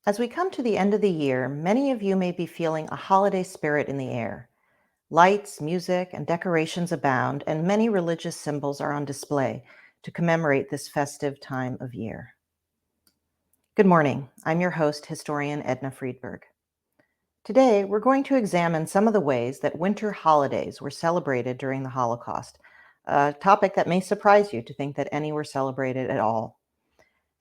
As we come to the end of the year, many of you may be feeling a holiday spirit in the air. Lights, music, and decorations abound, and many religious symbols are on display to commemorate this festive time of year. Good morning. I'm your host, historian Edna Friedberg. Today, we're going to examine some of the ways that winter holidays were celebrated during the Holocaust, a topic that may surprise you to think that any were celebrated at all.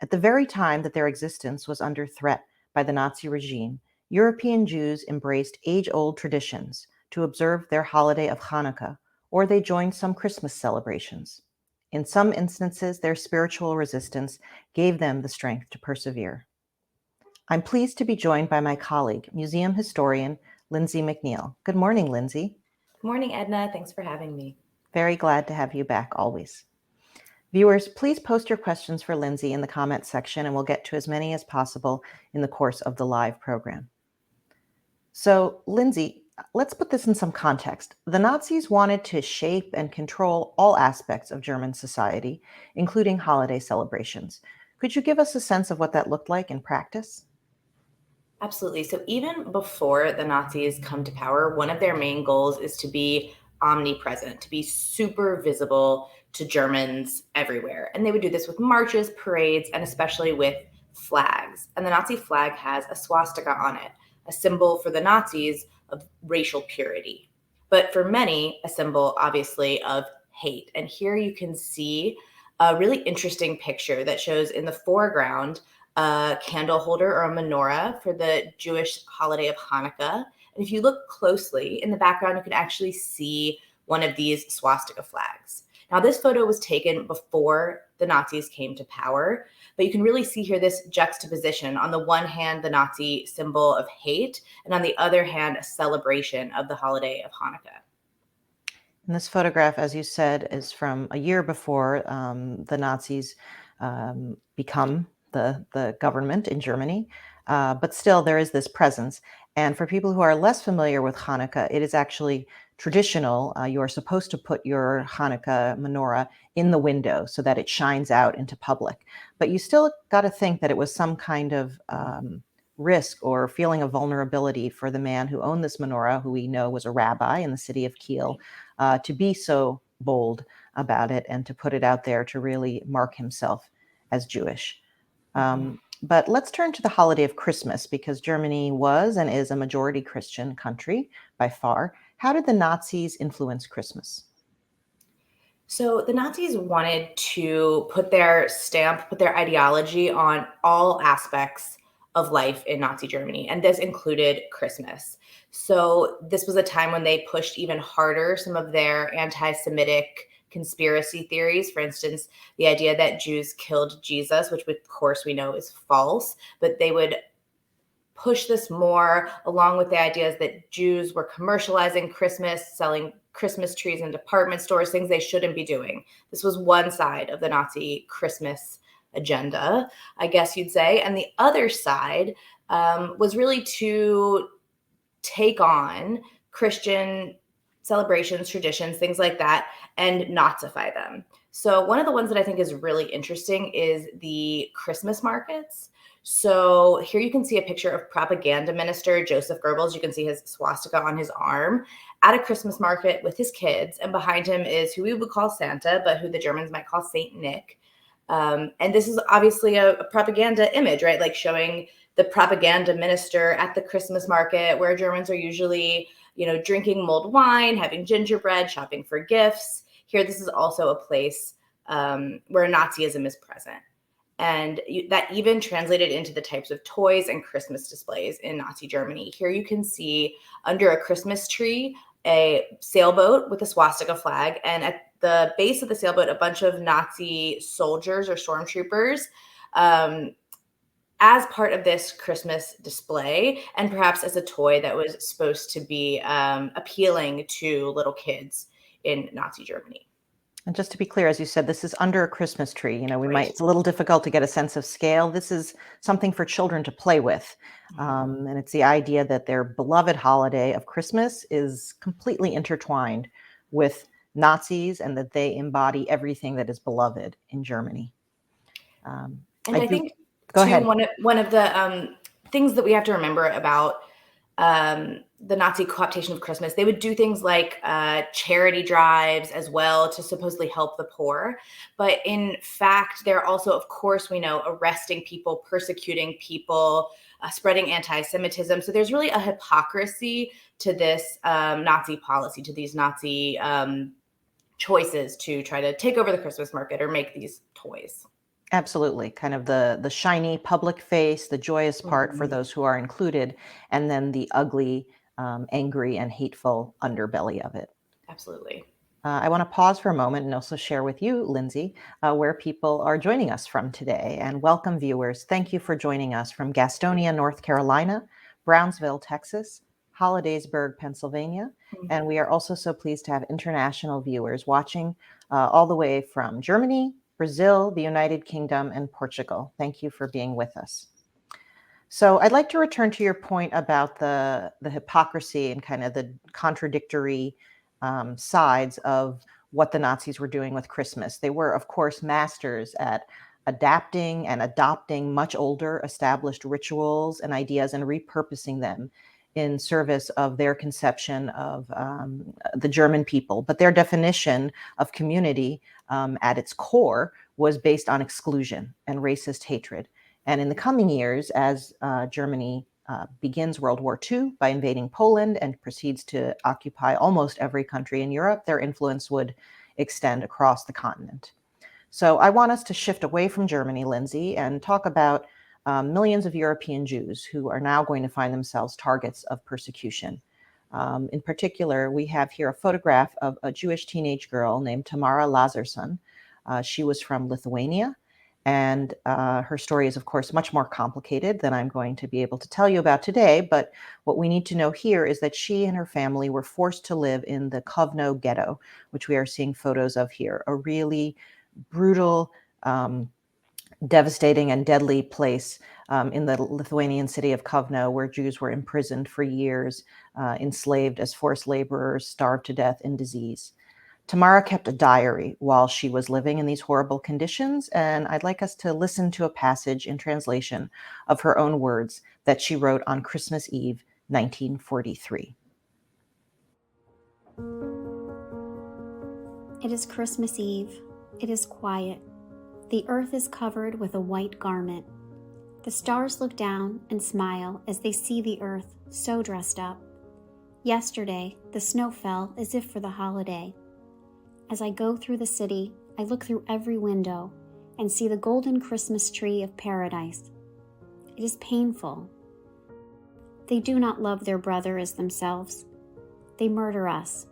At the very time that their existence was under threat by the Nazi regime, European Jews embraced age-old traditions to observe their holiday of Hanukkah, or they joined some Christmas celebrations. In some instances, their spiritual resistance gave them the strength to persevere. I'm pleased to be joined by my colleague, museum historian Lindsay MacNeill. Good morning, Lindsay. Good morning, Edna. Thanks for having me. Very glad to have you back always. Viewers, please post your questions for Lindsay in the comments section, and we'll get to as many as possible in the course of the live program. So, Lindsay, let's put this in some context. The Nazis wanted to shape and control all aspects of German society, including holiday celebrations. Could you give us a sense of what that looked like in practice? Absolutely. So even before the Nazis come to power, one of their main goals is to be omnipresent, to be super visible to Germans everywhere. And they would do this with marches, parades, and especially with flags. And the Nazi flag has a swastika on it, a symbol for the Nazis of racial purity. But for many, a symbol, obviously, of hate. And here you can see a really interesting picture that shows in the foreground a candle holder or a menorah for the Jewish holiday of Hanukkah. And if you look closely in the background, you can actually see one of these swastika flags. Now, this photo was taken before the Nazis came to power, but you can really see here this juxtaposition. On the one hand, the Nazi symbol of hate, and on the other hand, a celebration of the holiday of Hanukkah. And this photograph, as you said, is from a year before the Nazis become the government in Germany. But still, there is this presence. And for people who are less familiar with Hanukkah, it is actually traditional. You are supposed to put your Hanukkah menorah in the window so that it shines out into public. But you still got to think that it was some kind of risk or feeling of vulnerability for the man who owned this menorah, who we know was a rabbi in the city of Kiel, to be so bold about it and to put it out there to really mark himself as Jewish. But let's turn to the holiday of Christmas, because Germany was and is a majority Christian country by far. How did the Nazis influence Christmas? So the Nazis wanted to put their stamp, put their ideology on all aspects of life in Nazi Germany, and this included Christmas. So this was a time when they pushed even harder some of their anti-Semitic conspiracy theories. For instance, the idea that Jews killed Jesus, which of course we know is false, but they would push this more, along with the ideas that Jews were commercializing Christmas, selling Christmas trees in department stores, things they shouldn't be doing. This was one side of the Nazi Christmas agenda, I guess you'd say. And the other side was really to take on Christian celebrations, traditions, things like that, and Nazify them. So one of the ones that I think is really interesting is the Christmas markets. So here you can see a picture of propaganda minister Joseph Goebbels. You can see his swastika on his arm at a Christmas market with his kids. And behind him is who we would call Santa, but who the Germans might call Saint Nick. And this is obviously a propaganda image, right? Like showing the propaganda minister at the Christmas market, where Germans are usually, drinking mulled wine, having gingerbread, shopping for gifts. Here, this is also a place where Nazism is present. And that even translated into the types of toys and Christmas displays in Nazi Germany. Here you can see under a Christmas tree, a sailboat with a swastika flag. And at the base of the sailboat, a bunch of Nazi soldiers or stormtroopers as part of this Christmas display, and perhaps as a toy that was supposed to be appealing to little kids in Nazi Germany. And just to be clear, as you said, this is under a Christmas tree. It's a little difficult to get a sense of scale. This is something for children to play with. And it's the idea that their beloved holiday of Christmas is completely intertwined with Nazis and that they embody everything that is beloved in Germany. And I think go ahead. One of the things that we have to remember about the Nazi co-optation of Christmas. They would do things like charity drives as well to supposedly help the poor. But in fact, they're also, of course, we know, arresting people, persecuting people, spreading anti-Semitism. So there's really a hypocrisy to this Nazi policy, to these Nazi choices to try to take over the Christmas market or make these toys. Absolutely. Kind of the shiny public face, the joyous part for those who are included, and then the ugly, angry, and hateful underbelly of it. Absolutely. I want to pause for a moment and also share with you, Lindsay, where people are joining us from today. And welcome, viewers. Thank you for joining us from Gastonia, North Carolina, Brownsville, Texas, Hollidaysburg, Pennsylvania. And we are also so pleased to have international viewers watching all the way from Germany, Brazil, the United Kingdom, and Portugal. Thank you for being with us. So I'd like to return to your point about the hypocrisy and kind of the contradictory sides of what the Nazis were doing with Christmas. They were, of course, masters at adapting and adopting much older established rituals and ideas and repurposing them in service of their conception of the German people. But their definition of community at its core was based on exclusion and racist hatred. And in the coming years, as Germany begins World War II by invading Poland and proceeds to occupy almost every country in Europe, their influence would extend across the continent. So I want us to shift away from Germany, Lindsay, and talk about millions of European Jews who are now going to find themselves targets of persecution. In particular, we have here a photograph of a Jewish teenage girl named Tamara Lazarson. She was from Lithuania, and her story is, of course, much more complicated than I'm going to be able to tell you about today. But what we need to know here is that she and her family were forced to live in the Kovno ghetto, which we are seeing photos of here, a really brutal, devastating and deadly place in the Lithuanian city of Kovno, where Jews were imprisoned for years, enslaved as forced laborers, starved to death in disease. Tamara kept a diary while she was living in these horrible conditions, and I'd like us to listen to a passage in translation of her own words that she wrote on Christmas Eve, 1943. It is Christmas Eve. It is quiet. The earth is covered with a white garment. The stars look down and smile as they see the earth so dressed up. Yesterday, the snow fell as if for the holiday. As I go through the city, I look through every window and see the golden Christmas tree of paradise. It is painful. They do not love their brother as themselves. They murder us.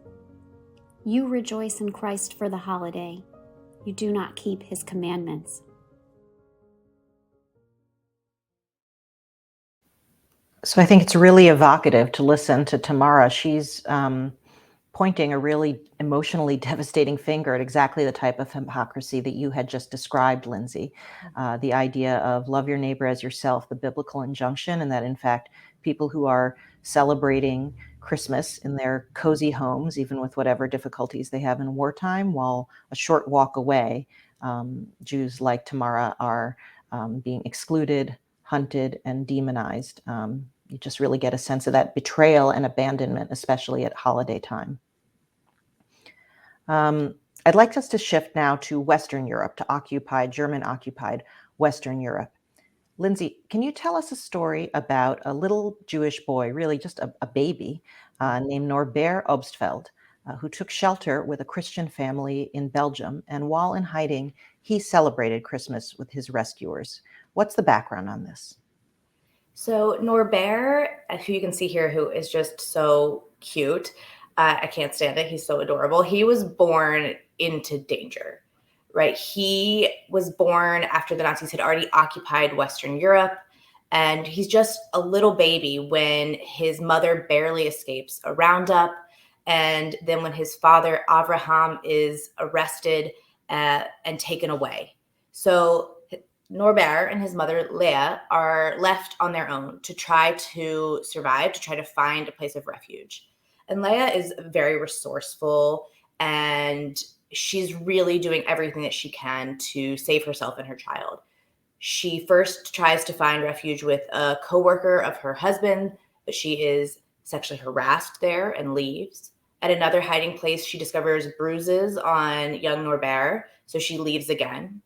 You rejoice in Christ for the holiday. You do not keep his commandments. So I think it's really evocative to listen to Tamara. She's pointing a really emotionally devastating finger at exactly the type of hypocrisy that you had just described, Lindsay. The idea of love your neighbor as yourself, the biblical injunction, and that in fact, people who are celebrating Christmas in their cozy homes, even with whatever difficulties they have in wartime, while a short walk away, Jews like Tamara are being excluded, hunted, and demonized. You just really get a sense of that betrayal and abandonment, especially at holiday time. I'd like us to shift now to Western Europe, to German-occupied Western Europe. Lindsay, can you tell us a story about a little Jewish boy, really just a baby, named Norbert Obstfeld, who took shelter with a Christian family in Belgium, and while in hiding, he celebrated Christmas with his rescuers. What's the background on this? So Norbert, who you can see here, who is just so cute. I can't stand it. He's so adorable. He was born into danger, right? He was born after the Nazis had already occupied Western Europe. And he's just a little baby when his mother barely escapes a roundup. And then when his father, Avraham, is arrested and taken away. So Norbert and his mother, Leah, are left on their own to try to survive, to try to find a place of refuge. And Leah is very resourceful, and she's really doing everything that she can to save herself and her child. She first tries to find refuge with a coworker of her husband, but she is sexually harassed there and leaves. At another hiding place, she discovers bruises on young Norbert, so she leaves again.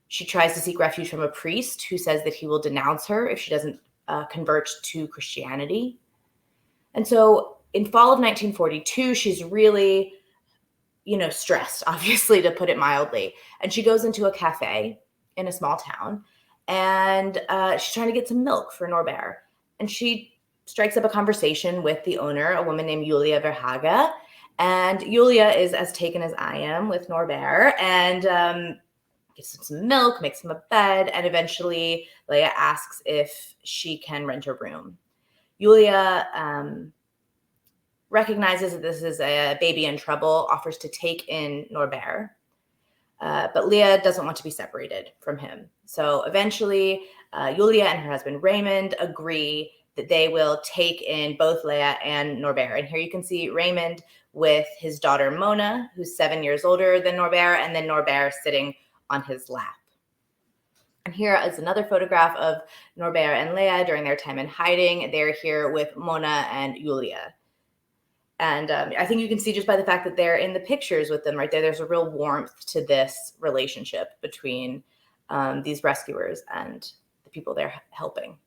She tries to seek refuge from a priest who says that he will denounce her if she doesn't convert to Christianity. And so in fall of 1942, she's really, stressed, obviously, to put it mildly. And she goes into a cafe in a small town, and she's trying to get some milk for Norbert. And she strikes up a conversation with the owner, a woman named Julia Verhaga. And Julia is as taken as I am with Norbert, and gives him some milk, makes him a bed, and eventually Leah asks if she can rent a room. Julia recognizes that this is a baby in trouble, offers to take in Norbert. But Leah doesn't want to be separated from him. So eventually, Julia and her husband Raymond agree that they will take in both Leah and Norbert. And here you can see Raymond with his daughter Mona, who's 7 years older than Norbert, and then Norbert sitting on his lap. And here is another photograph of Norbert and Leah during their time in hiding. They're here with Mona and Julia. And I think you can see just by the fact that they're in the pictures with them right there, there's a real warmth to this relationship between these rescuers and the people they're helping.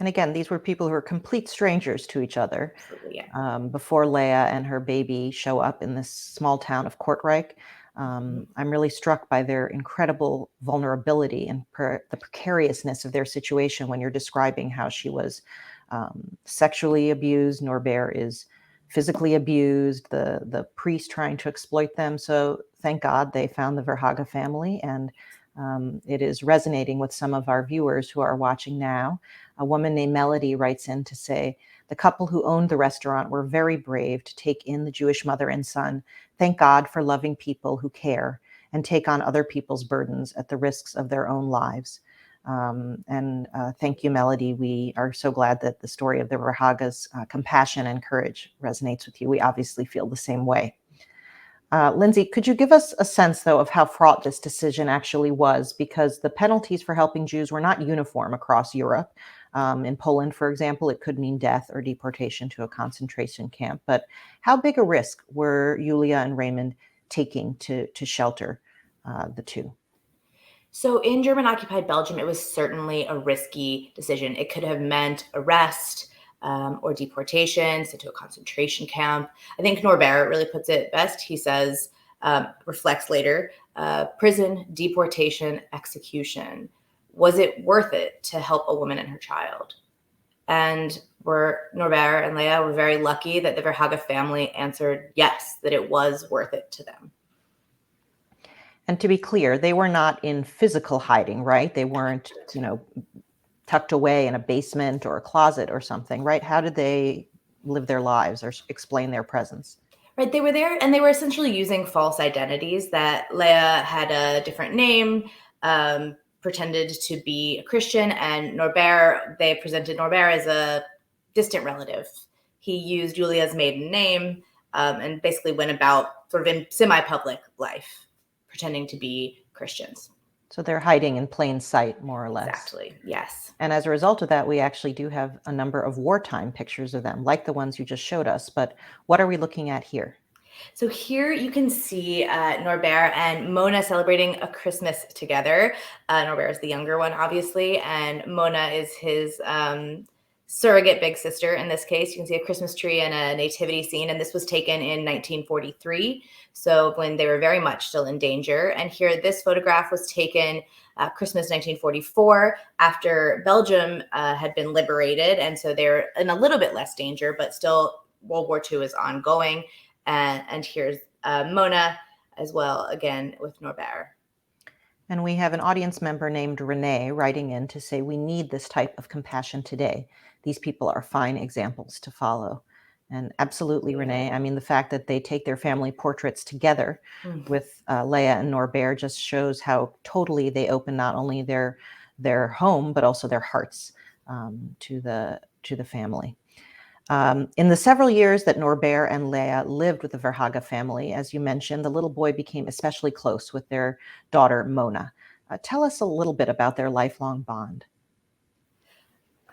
And again, these were people who were complete strangers to each other. Absolutely, yeah. Before Leah and her baby show up in this small town of Kortrijk. I'm really struck by their incredible vulnerability and the precariousness of their situation when you're describing how she was sexually abused. Norbert is physically abused, the priest trying to exploit them. So thank God they found the Verhaga family, and it is resonating with some of our viewers who are watching now. A woman named Melody writes in to say, the couple who owned the restaurant were very brave to take in the Jewish mother and son. Thank God for loving people who care and take on other people's burdens at the risks of their own lives. Thank you, Melody. We are so glad that the story of the Verhagas' compassion and courage resonates with you. We obviously feel the same way. Lindsay, could you give us a sense, though, of how fraught this decision actually was? Because the penalties for helping Jews were not uniform across Europe. In Poland, for example, it could mean death or deportation to a concentration camp. But how big a risk were Julia and Raymond taking to shelter the two? So in German-occupied Belgium, it was certainly a risky decision. It could have meant arrest or deportation, sent to a concentration camp. I think Norbert really puts it best. He says, reflects later, prison, deportation, execution. Was it worth it to help a woman and her child? And Norbert and Leah were very lucky that the Verhaga family answered yes, that it was worth it to them. And to be clear, they were not in physical hiding, right? They weren't, tucked away in a basement or a closet or something, right? How did they live their lives or explain their presence? Right, they were there, and they were essentially using false identities. That Leah had a different name, pretended to be a Christian, and they presented Norbert as a distant relative. He used Julia's maiden name and basically went about sort of in semi-public life, pretending to be Christians. So they're hiding in plain sight, more or less. Exactly, yes. And as a result of that, we actually do have a number of wartime pictures of them, like the ones you just showed us. But what are we looking at here? So here you can see Norbert and Mona celebrating a Christmas together. Norbert is the younger one, obviously, and Mona is his surrogate big sister in this case. You can see a Christmas tree and a nativity scene, and this was taken in 1943, so when they were very much still in danger. And here, this photograph was taken Christmas 1944 after Belgium had been liberated, and so they're in a little bit less danger, but still World War II is ongoing. And here's Mona as well, again with Norbert. And we have an audience member named Renee writing in to say, we need this type of compassion today. These people are fine examples to follow. And absolutely, yeah. Renee, I mean, the fact that they take their family portraits together with Leah and Norbert just shows how totally they open not only their home, but also their hearts to the family. In the several years that Norbert and Leah lived with the Verhaga family, as you mentioned, the little boy became especially close with their daughter, Mona. Tell us a little bit about their lifelong bond.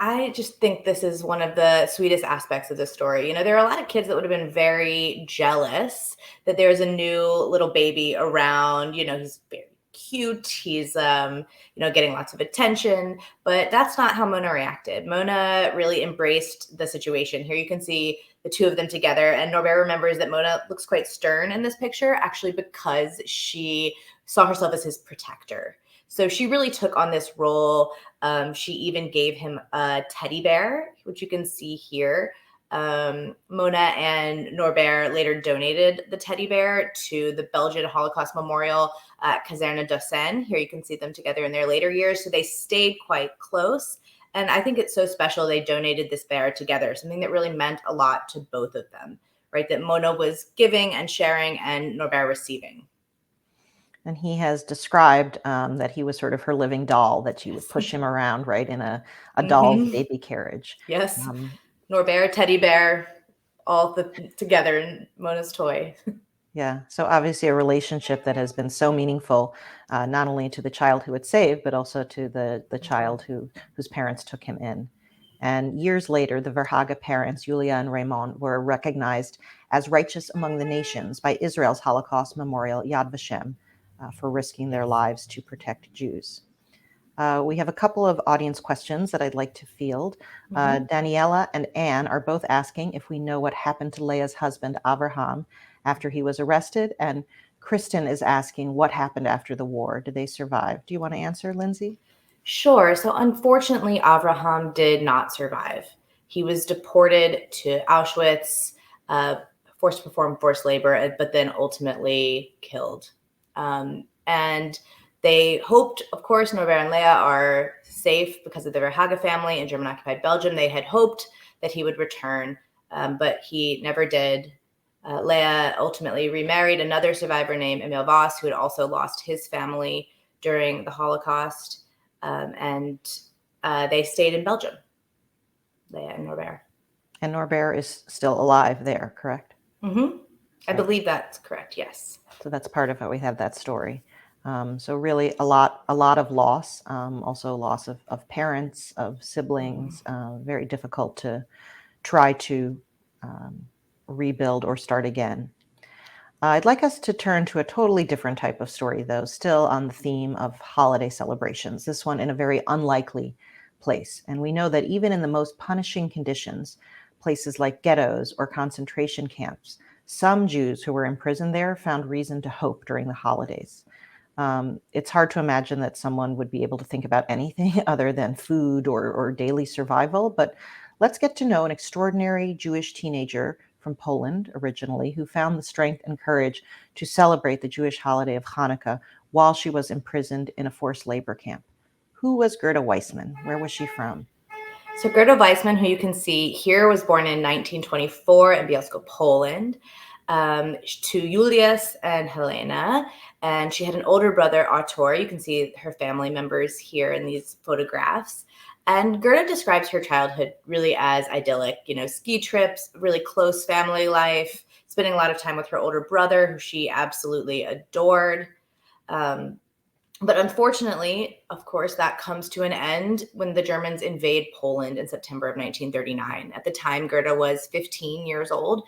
I just think this is one of the sweetest aspects of the story. There are a lot of kids that would have been very jealous that there's a new little baby around. He's very cute. He's, getting lots of attention. But that's not how Mona reacted. Mona really embraced the situation. Here you can see the two of them together. And Norbert remembers that Mona looks quite stern in this picture, actually because she saw herself as his protector. So she really took on this role. She even gave him a teddy bear, which you can see here. Mona and Norbert later donated the teddy bear to the Belgian Holocaust Memorial at Kazerne d'Ossène. Here you can see them together in their later years. So they stayed quite close. And I think it's so special they donated this bear together, something that really meant a lot to both of them, right? That Mona was giving and sharing and Norbert receiving. And he has described that he was sort of her living doll, that she would push him around, right, in a doll's baby carriage. Yes. Norbert, teddy bear, all together in Mona's toy. Yeah. So obviously a relationship that has been so meaningful, not only to the child who it saved, but also to the child whose parents took him in. And years later, the Verhaeghe parents, Julia and Raymond, were recognized as righteous among the nations by Israel's Holocaust Memorial, Yad Vashem, for risking their lives to protect Jews. We have a couple of audience questions that I'd like to field. Daniela and Anne are both asking if we know what happened to Leah's husband, Avraham, after he was arrested. And Kristen is asking what happened after the war. Did they survive? Do you want to answer, Lindsay? Sure. So unfortunately, Avraham did not survive. He was deported to Auschwitz, forced to perform forced labor, but then ultimately killed. And they hoped, of course, Norbert and Leah are safe because of the Verhaeghe family in German-occupied Belgium. They had hoped that he would return, but he never did. Leah ultimately remarried another survivor named Emil Voss, who had also lost his family during the Holocaust, and they stayed in Belgium, Leah and Norbert. And Norbert is still alive there, correct? I believe that's correct, yes. So that's part of how we have that story. So really a lot of loss, also loss of parents, of siblings, very difficult to try to rebuild or start again. I'd like us to turn to a totally different type of story, though, still on the theme of holiday celebrations, this one in a very unlikely place. And we know that even in the most punishing conditions, places like ghettos or concentration camps, some Jews who were imprisoned there found reason to hope during the holidays. It's hard to imagine that someone would be able to think about anything other than food or daily survival, but let's get to know an extraordinary Jewish teenager from Poland originally, who found the strength and courage to celebrate the Jewish holiday of Hanukkah while she was imprisoned in a forced labor camp. Who was Gerda Weissmann? Where was she from? So Gerda Weissmann, who you can see here, was born in 1924 in Bielsko, Poland, to Julius and Helena. And she had an older brother, Artur. You can see her family members here in these photographs. And Gerda describes her childhood really as idyllic, ski trips, really close family life, spending a lot of time with her older brother, who she absolutely adored. But unfortunately, of course, that comes to an end when the Germans invade Poland in September of 1939. At the time, Gerda was 15 years old,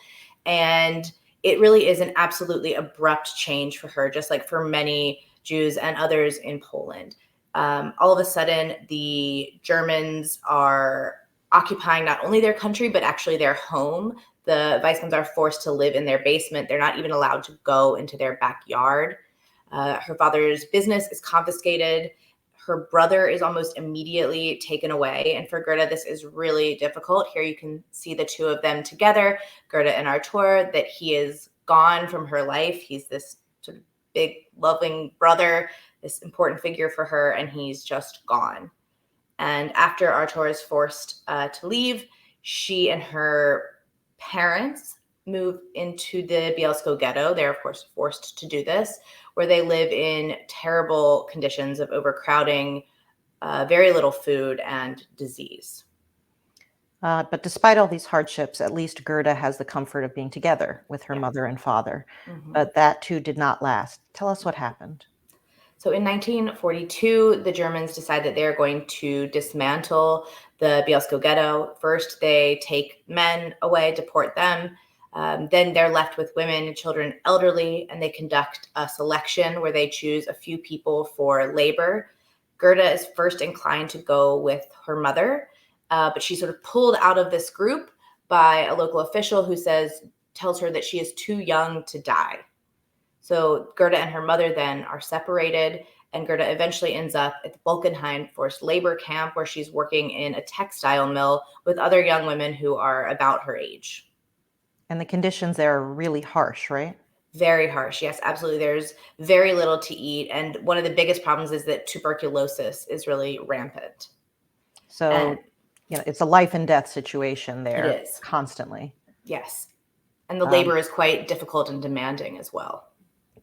and it really is an absolutely abrupt change for her, just like for many Jews and others in Poland. All of a sudden, the Germans are occupying not only their country, but actually their home. The Weissmanns are forced to live in their basement. They're not even allowed to go into their backyard. Her father's business is confiscated. Her brother is almost immediately taken away. And for Gerda, this is really difficult. Here you can see the two of them together, Gerda and Artur, that he is gone from her life. He's this sort of big, loving brother, this important figure for her, and he's just gone. And after Artur is forced to leave, she and her parents move into the Bielsko ghetto. They're, of course, forced to do this, where they live in terrible conditions of overcrowding, very little food, and disease. But despite all these hardships, at least Gerda has the comfort of being together with her mother and father. But that too did not last. Tell us what happened. So in 1942, the Germans decide that they're going to dismantle the Bielsko ghetto. First, they take men away, deport them. Then they're left with women, children, elderly, and they conduct a selection where they choose a few people for labor. Gerda is first inclined to go with her mother, but she's sort of pulled out of this group by a local official who tells her that she is too young to die. So Gerda and her mother then are separated, and Gerda eventually ends up at the Bolkenhain forced labor camp, where she's working in a textile mill with other young women who are about her age. And the conditions there are really harsh, right? Very harsh. Yes, absolutely. There's very little to eat. And one of the biggest problems is that tuberculosis is really rampant. So, it's a life and death situation there. It is. Constantly. Yes. And the labor is quite difficult and demanding as well.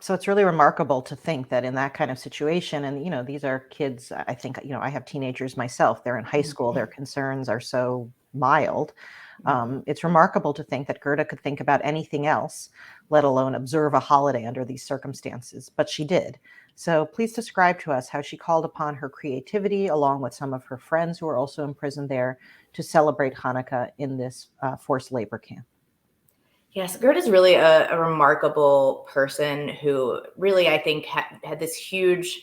So it's really remarkable to think that in that kind of situation, and, these are kids, I think, I have teenagers myself, they're in high school, their concerns are so mild. It's remarkable to think that Gerda could think about anything else, let alone observe a holiday under these circumstances, but she did. So please describe to us how she called upon her creativity, along with some of her friends who are also imprisoned there, to celebrate Hanukkah in this forced labor camp. Yes, Gerda is really a remarkable person who really, I think, had this huge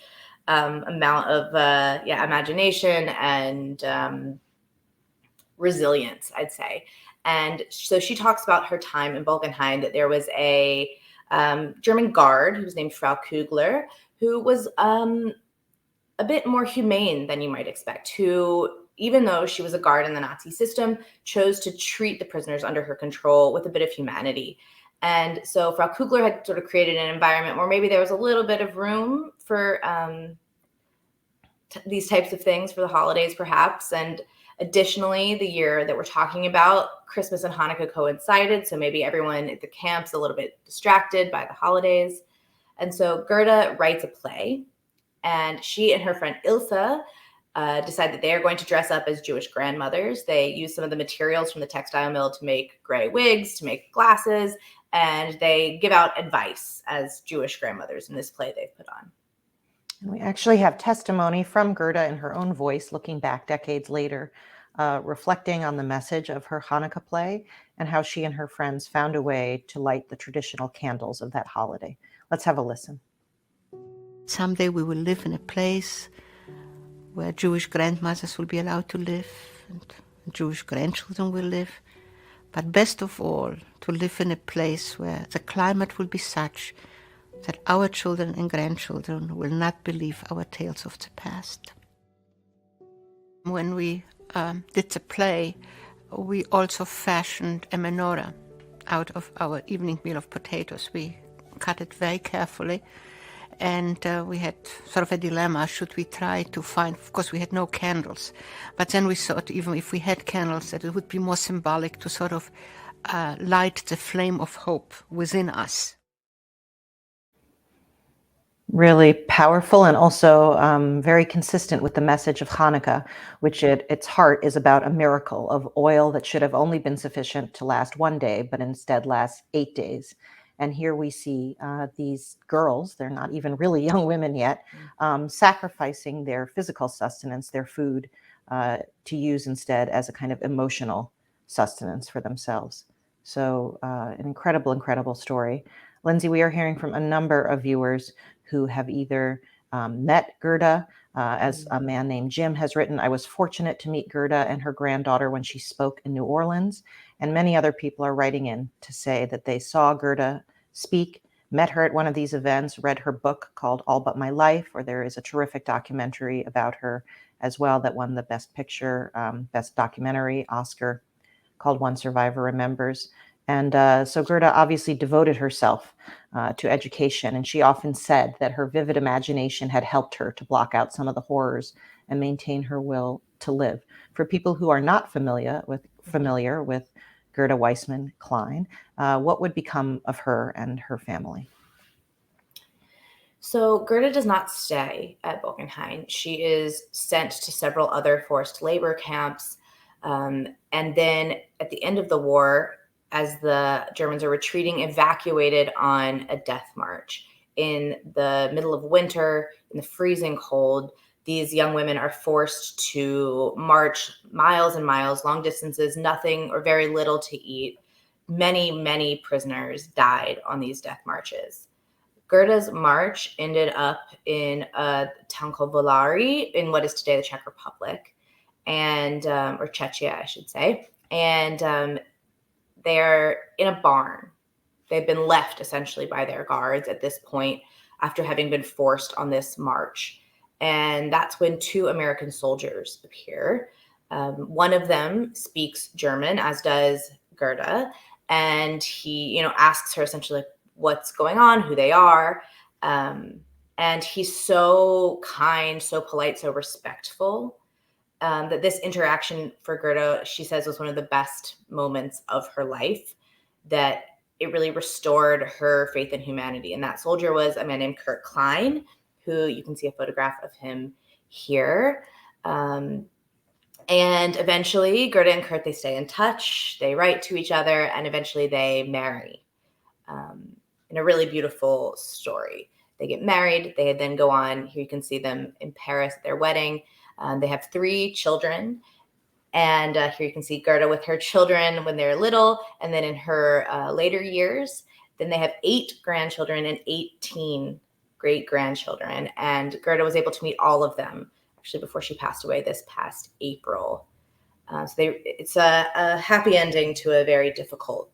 amount of imagination and resilience, I'd say. And so she talks about her time in Bolkenhain, that there was a German guard who was named Frau Kugler, who was a bit more humane than you might expect, who, even though she was a guard in the Nazi system, chose to treat the prisoners under her control with a bit of humanity. And so Frau Kugler had sort of created an environment where maybe there was a little bit of room for these types of things for the holidays, perhaps. And additionally, the year that we're talking about, Christmas and Hanukkah coincided. So maybe everyone at the camp's a little bit distracted by the holidays. And so Gerda writes a play, and she and her friend Ilse decide that they are going to dress up as Jewish grandmothers. They use some of the materials from the textile mill to make gray wigs, to make glasses, and they give out advice as Jewish grandmothers in this play they've put on. And we actually have testimony from Gerda in her own voice, looking back decades later, reflecting on the message of her Hanukkah play and how she and her friends found a way to light the traditional candles of that holiday. Let's have a listen. Someday we will live in a place where Jewish grandmothers will be allowed to live and Jewish grandchildren will live. But best of all, to live in a place where the climate will be such that our children and grandchildren will not believe our tales of the past. When we did the play, we also fashioned a menorah out of our evening meal of potatoes. We cut it very carefully, and we had sort of a dilemma. Should we try to find, of course we had no candles, but then we thought even if we had candles that it would be more symbolic to sort of light the flame of hope within us. Really powerful, and also very consistent with the message of Hanukkah, which its heart is about a miracle of oil that should have only been sufficient to last one day, but instead lasts 8 days. And here we see these girls, they're not even really young women yet, sacrificing their physical sustenance, their food, to use instead as a kind of emotional sustenance for themselves. So an incredible, incredible story. Lindsay, we are hearing from a number of viewers who have either met Gerda, as a man named Jim has written, I was fortunate to meet Gerda and her granddaughter when she spoke in New Orleans. And many other people are writing in to say that they saw Gerda speak, met her at one of these events, read her book called All But My Life, or there is a terrific documentary about her as well that won the Best Picture, Best Documentary Oscar, called One Survivor Remembers. And so Gerda obviously devoted herself to education, and she often said that her vivid imagination had helped her to block out some of the horrors and maintain her will to live. For people who are not familiar with Gerda Weissmann Klein, what would become of her and her family? So Gerda does not stay at Bolkenhain. She is sent to several other forced labor camps. And then at the end of the war, as the Germans are retreating, evacuated on a death march. in the middle of winter, in the freezing cold, these young women are forced to march miles and miles, long distances, nothing or very little to eat. Many, many prisoners died on these death marches. Gerda's march ended up in a town called Volari in what is today the Czech Republic, and or Czechia, I should say. And they're in a barn. They've been left essentially by their guards at this point after having been forced on this march. And that's when two American soldiers appear. One of them speaks German, as does Gerda. And he, asks her essentially what's going on, who they are. And he's so kind, so polite, so respectful that this interaction for Gerda, she says, was one of the best moments of her life, that it really restored her faith in humanity. And that soldier was a man named Kurt Klein, who you can see a photograph of him here. And eventually Gerda and Kurt, they stay in touch, they write to each other, and eventually they marry in a really beautiful story. They get married. They then go on. Here you can see them in Paris at their wedding. They have 3 children. And here you can see Gerda with her children when they're little, and then in her later years. Then they have 8 grandchildren and 18 great-grandchildren. And Gerda was able to meet all of them, actually, before she passed away this past April. It's a happy ending to a very difficult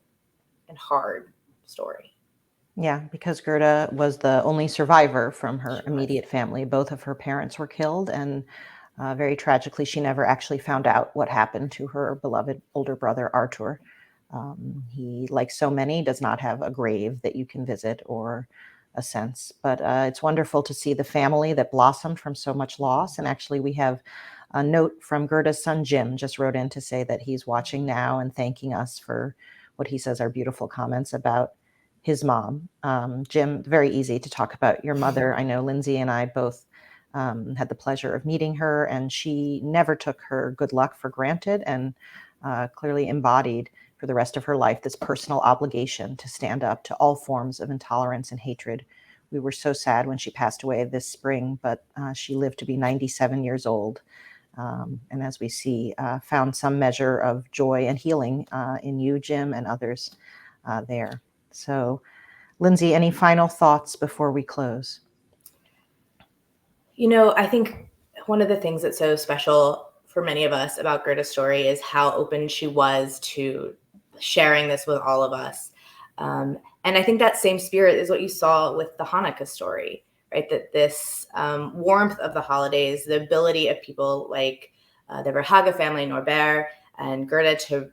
and hard story. Yeah, because Gerda was the only survivor from her immediate family. Both of her parents were killed, and very tragically, she never actually found out what happened to her beloved older brother, Arthur. He, like so many, does not have a grave that you can visit or a sense. But it's wonderful to see the family that blossomed from so much loss. And actually, we have a note from Gerda's son, Jim, just wrote in to say that he's watching now and thanking us for what he says are beautiful comments about his mom. Jim, very easy to talk about your mother. I know Lindsay and I both had the pleasure of meeting her, and she never took her good luck for granted, and clearly embodied for the rest of her life this personal obligation to stand up to all forms of intolerance and hatred. We were so sad when she passed away this spring, but she lived to be 97 years old. And as we see, found some measure of joy and healing in you, Jim, and others there. So, Lindsay, any final thoughts before we close? I think one of the things that's so special for many of us about Gerda's story is how open she was to sharing this with all of us. And I think that same spirit is what you saw with the Hanukkah story, right? That this warmth of the holidays, the ability of people like the Verhagen family, Norbert and Gerda, to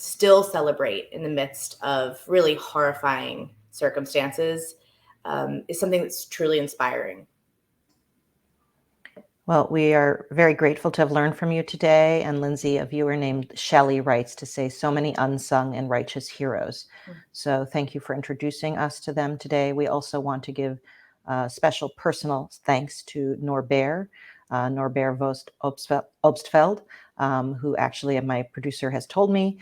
still celebrate in the midst of really horrifying circumstances is something that's truly inspiring. Well, we are very grateful to have learned from you today. And Lindsay, a viewer named Shelley, writes to say so many unsung and righteous heroes. So thank you for introducing us to them today. We also want to give special personal thanks to Norbert Obstfeld, who actually, my producer has told me,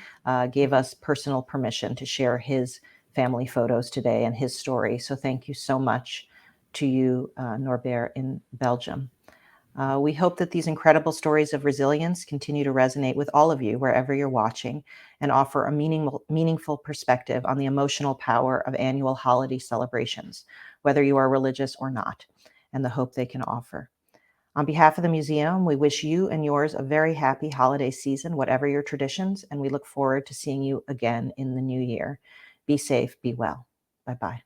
gave us personal permission to share his family photos today and his story. So thank you so much to you, Norbert, in Belgium. We hope that these incredible stories of resilience continue to resonate with all of you wherever you're watching, and offer a meaningful perspective on the emotional power of annual holiday celebrations, whether you are religious or not, and the hope they can offer. On behalf of the museum, we wish you and yours a very happy holiday season, whatever your traditions, and we look forward to seeing you again in the new year. Be safe, be well. Bye-bye.